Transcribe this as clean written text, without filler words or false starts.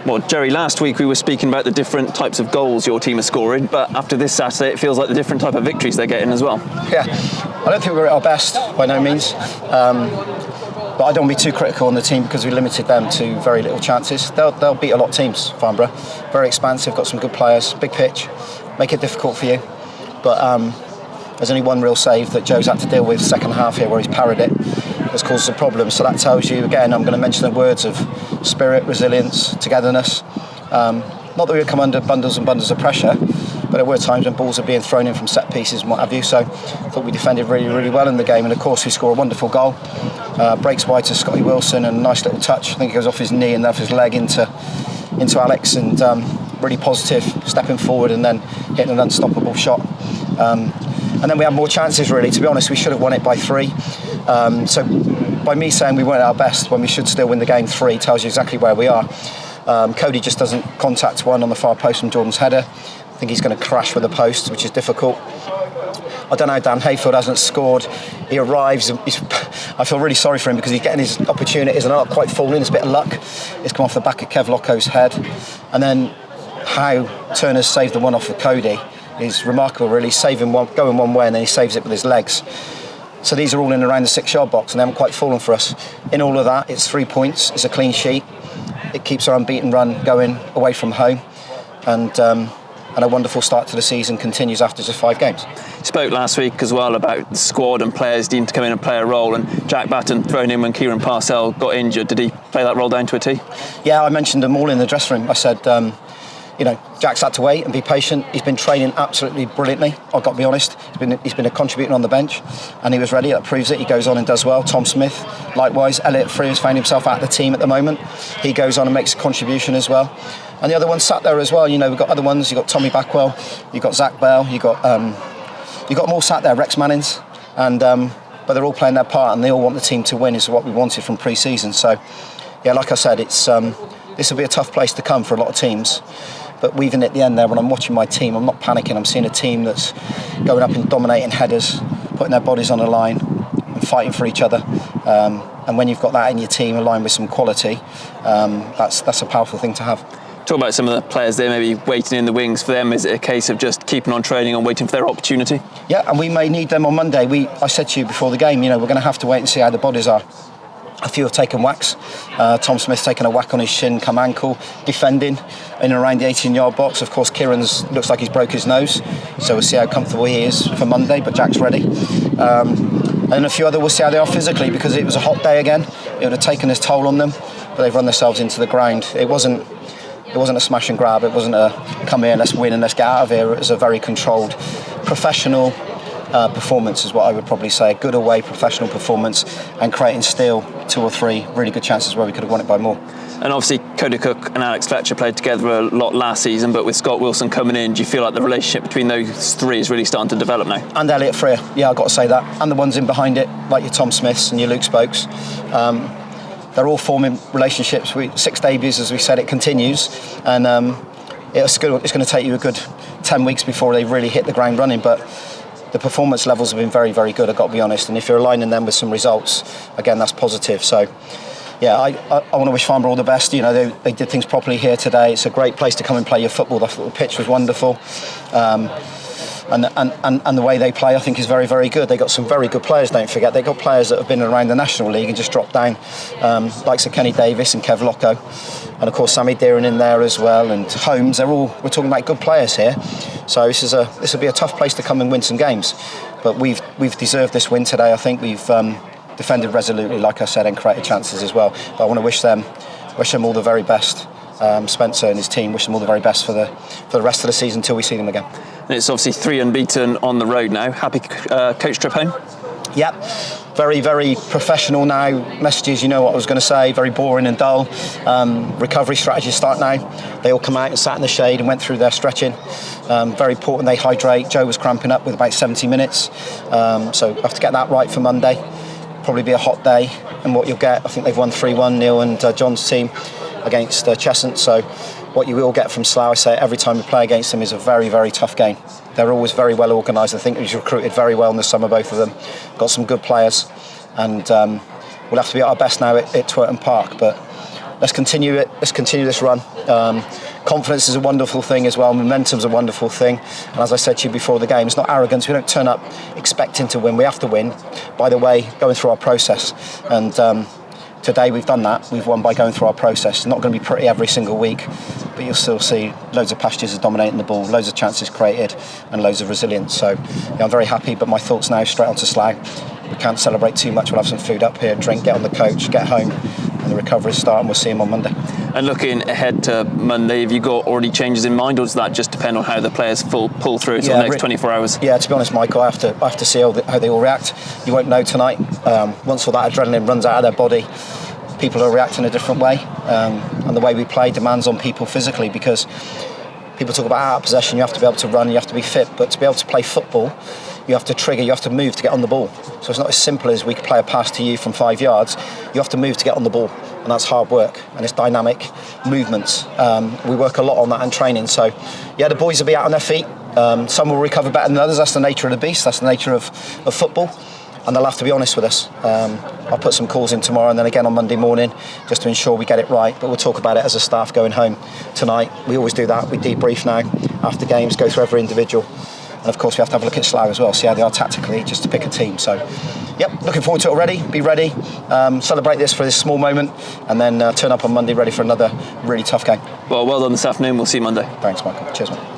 Well, Jerry, last week we were speaking about the different types of goals your team is scoring, but after this Saturday it feels like the different type of victories they're getting as well. Yeah, I don't think we're at our best, by no means. But I don't want to be too critical on the team because we limited them to very little chances. They'll beat a lot of teams, Farnborough. Very expansive, got some good players, big pitch, make it difficult for you. But there's only one real save that Joe's had to deal with second half here where he's parried it. Has caused a problem. So that tells you, again, I'm going to mention the words of spirit, resilience, togetherness. Not that we would come under bundles and bundles of pressure, but there were times when balls are being thrown in from set pieces and what have you. So I thought we defended really, really well in the game. And of course, we score a wonderful goal. Breaks wide to Scotty Wilson and a nice little touch. I think it goes off his knee and off his leg into Alex, and really positive, stepping forward and then hitting an unstoppable shot. And then we had more chances, really. To be honest, we should have won it by 3. So by me saying we weren't at our best when we should still win the game 3 tells you exactly where we are. Cody just doesn't contact one on the far post from Jordan's header. I think he's going to crash with the post, which is difficult. I don't know how Dan Hayfield hasn't scored. He arrives. I feel really sorry for him because he's getting his opportunities and not quite falling. It's a bit of luck. It's come off the back of Kev Locko's head. And then how Turner's saved the one off of Cody is remarkable, really. Saving one, going one way, and then he saves it with his legs. So these are all in around the 6-yard box and they haven't quite fallen for us. In all of that, it's 3 points. It's a clean sheet. It keeps our unbeaten run going away from home. And a wonderful start to the season continues after just 5 games. You spoke last week as well about the squad and players deemed to come in and play a role, and Jack Batten thrown in when Kieran Parcell got injured. Did he play that role down to a T? Yeah, I mentioned them all in the dressing room. I said, Jack's had to wait and be patient. He's been training absolutely brilliantly, I've got to be honest. He's been a contributor on the bench and he was ready. That proves it. He goes on and does well. Tom Smith, likewise. Elliot Free has found himself out of the team at the moment. He goes on and makes a contribution as well. And the other ones sat there as well. We've got other ones. You've got Tommy Backwell, you've got Zach Bell, you've got them all sat there, Rex Mannings, and but they're all playing their part and they all want the team to win, is what we wanted from pre-season. So, yeah, like I said, it's this will be a tough place to come for a lot of teams. But even at the end there, when I'm watching my team, I'm not panicking. I'm seeing a team that's going up and dominating headers, putting their bodies on the line and fighting for each other. And when you've got that in your team aligned with some quality, that's a powerful thing to have. Talk about some of the players there maybe waiting in the wings. For them, is it a case of just keeping on training and waiting for their opportunity? Yeah, and we may need them on Monday. I said to you before the game, we're going to have to wait and see how the bodies are. A few have taken whacks. Tom Smith's taken a whack on his shin, come ankle, defending in and around the 18-yard box. Of course, Kieran's looks like he's broke his nose, so we'll see how comfortable he is for Monday, but Jack's ready. And a few other, we'll see how they are physically, because it was a hot day again. It would have taken its toll on them, but they've run themselves into the ground. It wasn't a smash and grab. It wasn't a come here, let's win and let's get out of here. It was a very controlled, professional performance is what I would probably say. A good away professional performance and creating still 2 or 3 really good chances where we could have won it by more. And obviously Cody Cook and Alex Fletcher played together a lot last season, but with Scott Wilson coming in, do you feel like the relationship between those 3 is really starting to develop now? And Elliot Freer, yeah, I've got to say that. And the ones in behind it, like your Tom Smiths and your Luke Spokes. They're all forming relationships. 6 debuts, as we said, it continues. And it's going to take you a good 10 weeks before they really hit the ground running. But the performance levels have been very, very good, I've got to be honest. And if you're aligning them with some results, again, that's positive. So, yeah, I want to wish Farnborough all the best. They did things properly here today. It's a great place to come and play your football. I thought the pitch was wonderful. And the way they play, I think, is very, very good. They got some very good players, don't forget. They got players that have been around the National League and just dropped down, like Sir Kenny Davis and Kev Locko. And of course, Sammy Deering in there as well, and Holmes. We're talking about good players here. So this will be a tough place to come and win some games. But we've deserved this win today. I think we've defended resolutely, like I said, and created chances as well. But I want to wish them all the very best. Spencer and his team, wish them all the very best for the rest of the season until we see them again. And it's obviously 3 unbeaten on the road now. Happy coach trip home? Yep. Very, very professional now. Messages, you know what I was going to say, very boring and dull. Recovery strategies start now. They all come out and sat in the shade and went through their stretching. Very important they hydrate. Joe was cramping up with about 70 minutes. So have to get that right for Monday. Probably be a hot day. And what you'll get, I think they've won 3-1, Neil and John's team, against Cheshunt. So what you will get from Slough, I say every time we play against them, is a very, very tough game. They're always very well organised. I think we've recruited very well in the summer, both of them. Got some good players, and we'll have to be at our best now at Twerton Park. But let's continue it. Let's continue this run. Confidence is a wonderful thing as well. Momentum's a wonderful thing. And as I said to you before the game, it's not arrogance. We don't turn up expecting to win. We have to win. By the way, going through our process. And today we've done that. We've won by going through our process. It's not going to be pretty every single week, but you'll still see loads of pastures of dominating the ball, loads of chances created, and loads of resilience. So yeah, I'm very happy. But my thoughts now straight onto Slough. We can't celebrate too much. We'll have some food up here, drink, get on the coach, get home, and the recovery start, and we'll see him on Monday. And looking ahead to Monday, have you got already changes in mind, or does that just depend on how the players pull through the next 24 hours? Yeah, to be honest, Michael, I have to see how they all react. You won't know tonight. Once all that adrenaline runs out of their body, people are reacting a different way, and the way we play demands on people physically, because people talk about out of possession, you have to be able to run, you have to be fit, but to be able to play football, you have to trigger, you have to move to get on the ball. So it's not as simple as we can play a pass to you from 5 yards. You have to move to get on the ball, and that's hard work, and it's dynamic movements. We work a lot on that in training. So yeah, the boys will be out on their feet. Some will recover better than others. That's the nature of the beast. That's the nature of football. And they'll have to be honest with us. I'll put some calls in tomorrow and then again on Monday morning just to ensure we get it right. But we'll talk about it as a staff going home tonight. We always do that. We debrief now after games, go through every individual. And of course we have to have a look at Slough as well, see how they are tactically, just to pick a team. So yep, looking forward to it already. Be ready, celebrate this for this small moment, and then turn up on Monday ready for another really tough game. Well done this afternoon. We'll see you Monday. Thanks, Michael. Cheers, mate.